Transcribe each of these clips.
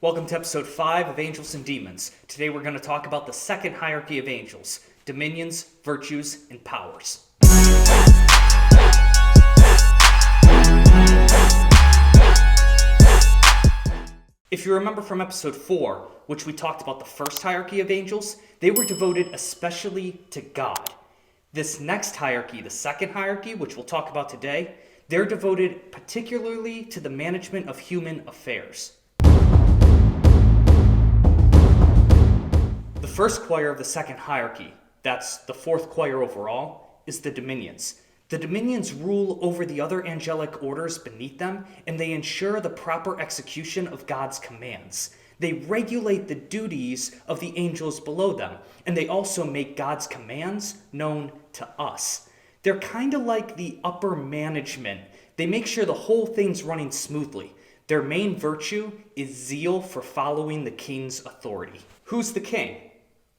Welcome to episode 5 of Angels and Demons. Today we're going to talk about the second hierarchy of angels, dominions, virtues, and powers. If you remember from episode 4, which we talked about the first hierarchy of angels, they were devoted especially to God. This next hierarchy, the second hierarchy, which we'll talk about today, they're devoted particularly to the management of human affairs. The first choir of the second hierarchy, that's the fourth choir overall, is the dominions. The dominions rule over the other angelic orders beneath them, and they ensure the proper execution of God's commands. They regulate the duties of the angels below them, and they also make God's commands known to us. They're kind of like the upper management. They make sure the whole thing's running smoothly. Their main virtue is zeal for following the king's authority. Who's the king?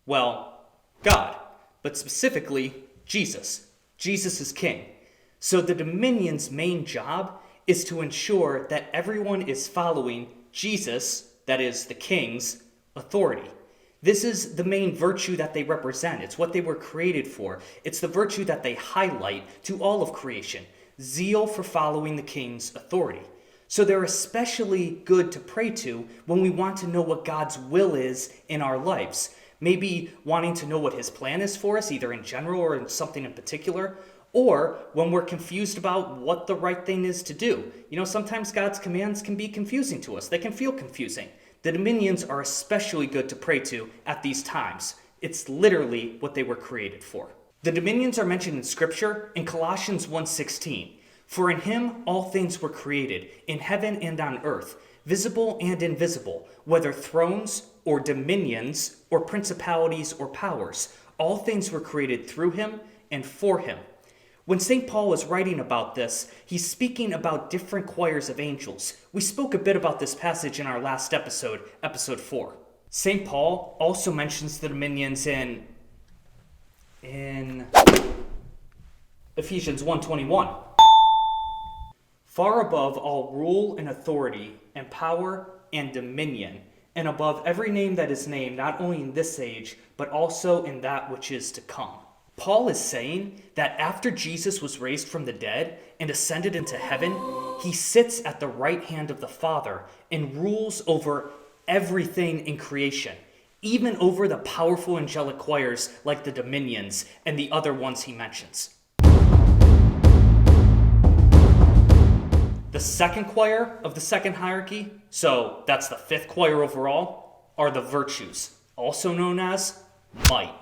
Well, God, but specifically Jesus. Jesus is king. So the dominion's main job is to ensure that everyone is following Jesus, that is the king's, authority. This is the main virtue that they represent. It's what they were created for. It's the virtue that they highlight to all of creation. Zeal for following the king's authority. So they're especially good to pray to when we want to know what God's will is in our lives. Maybe wanting to know what his plan is for us, either in general or in something in particular, or when we're confused about what the right thing is to do. You know, sometimes God's commands can be confusing to us. They can feel confusing. The dominions are especially good to pray to at these times. It's literally what they were created for. The dominions are mentioned in Scripture in Colossians 1:16. For in him all things were created, in heaven and on earth, visible and invisible, whether thrones or dominions or principalities or powers. All things were created through him and for him. When St. Paul is writing about this, he's speaking about different choirs of angels. We spoke a bit about this passage in our last episode, episode 4. St. Paul also mentions the dominions in Ephesians 1:21. Far above all rule and authority and power and dominion, and above every name that is named, not only in this age, but also in that which is to come. Paul is saying that after Jesus was raised from the dead and ascended into heaven, he sits at the right hand of the Father and rules over everything in creation, even over the powerful angelic choirs like the dominions and the other ones he mentions. The second choir of the second hierarchy, so that's the fifth choir overall, are the virtues, also known as might.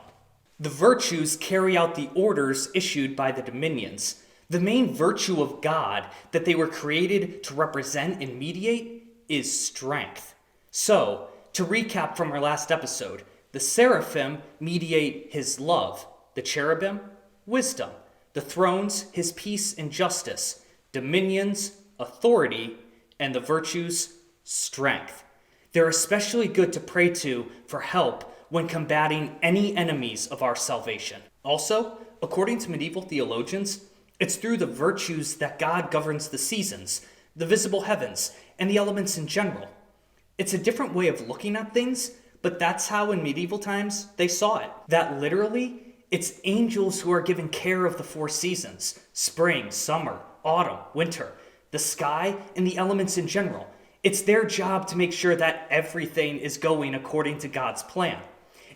The virtues carry out the orders issued by the dominions. The main virtue of God that they were created to represent and mediate is strength. So, to recap from our last episode, the seraphim mediate his love, the cherubim, wisdom, the thrones, his peace and justice, dominions, authority, and the virtues, strength. They're especially good to pray to for help when combating any enemies of our salvation. Also, according to medieval theologians, it's through the virtues that God governs the seasons, the visible heavens, and the elements in general. It's a different way of looking at things, but that's how in medieval times they saw it. That literally, it's angels who are given care of the four seasons: spring, summer, autumn, winter, the sky, and the elements in general. It's their job to make sure that everything is going according to God's plan.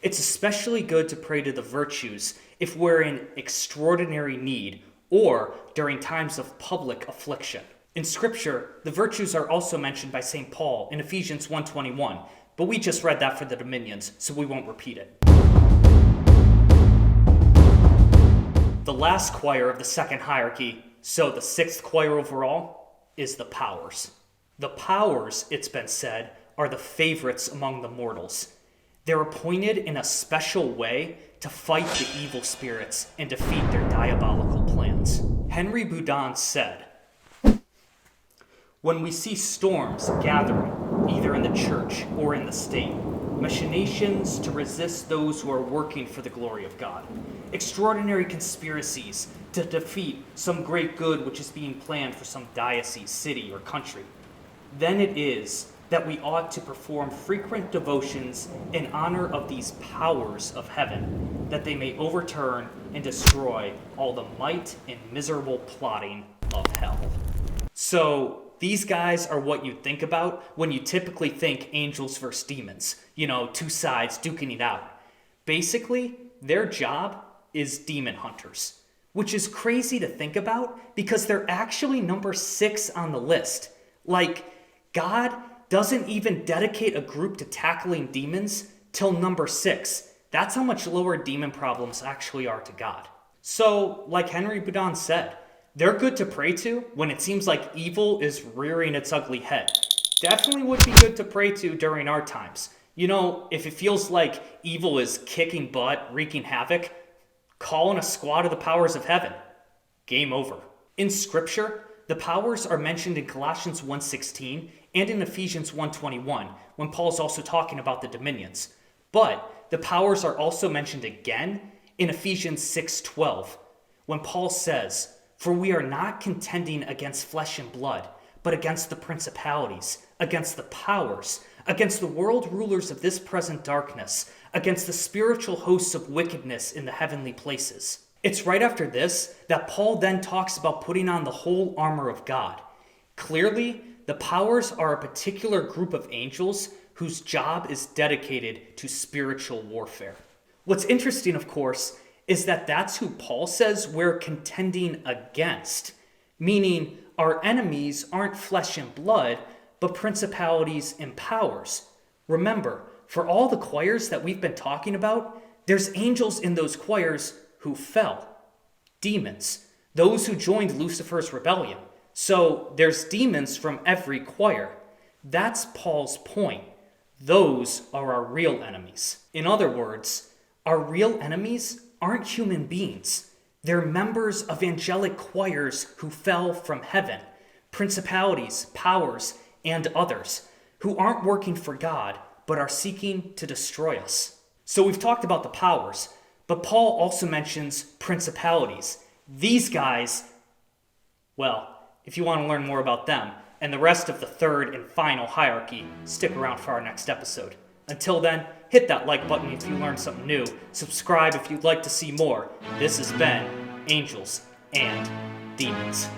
It's especially good to pray to the virtues if we're in extraordinary need or during times of public affliction. In Scripture, the virtues are also mentioned by St. Paul in Ephesians 1:21, but we just read that for the dominions, so we won't repeat it. The last choir of the second hierarchy, so the sixth choir overall, is the powers. The powers, it's been said, are the favorites among the mortals. They're appointed in a special way to fight the evil spirits and defeat their diabolical plans. Henry Boudin said, "When we see storms gathering, either in the church or in the state, machinations to resist those who are working for the glory of God, extraordinary conspiracies to defeat some great good which is being planned for some diocese, city, or country, then it is that we ought to perform frequent devotions in honor of these powers of heaven, that they may overturn and destroy all the might and miserable plotting of hell. So these guys are what you think about when you typically think angels versus demons. You know, two sides duking it out. Basically, their job is demon hunters, which is crazy to think about because they're actually number 6 on the list. Like, God doesn't even dedicate a group to tackling demons till number 6. That's how much lower demon problems actually are to God. So, like Henry Boudin said, they're good to pray to when it seems like evil is rearing its ugly head. Definitely would be good to pray to during our times. You know, if it feels like evil is kicking butt, wreaking havoc, call in a squad of the powers of heaven. Game over. In Scripture, the powers are mentioned in Colossians 1:16 and in Ephesians 1:21, when Paul's also talking about the dominions. But the powers are also mentioned again in Ephesians 6:12, when Paul says, "For we are not contending against flesh and blood, but against the principalities, against the powers, against the world rulers of this present darkness, against the spiritual hosts of wickedness in the heavenly places." It's right after this that Paul then talks about putting on the whole armor of God. Clearly, the powers are a particular group of angels whose job is dedicated to spiritual warfare. What's interesting, of course, is that that's who Paul says we're contending against, meaning our enemies aren't flesh and blood, but principalities and powers. Remember, for all the choirs that we've been talking about, there's angels in those choirs who fell. Demons, those who joined Lucifer's rebellion. So there's demons from every choir. That's Paul's point. Those are our real enemies. In other words, our real enemies aren't human beings. They're members of angelic choirs who fell from heaven, principalities, powers, and others, who aren't working for God, but are seeking to destroy us. So we've talked about the powers, but Paul also mentions principalities. These guys, well, if you want to learn more about them and the rest of the third and final hierarchy, stick around for our next episode. Until then, hit that like button if you learned something new, subscribe if you'd like to see more. This has been Angels and Demons.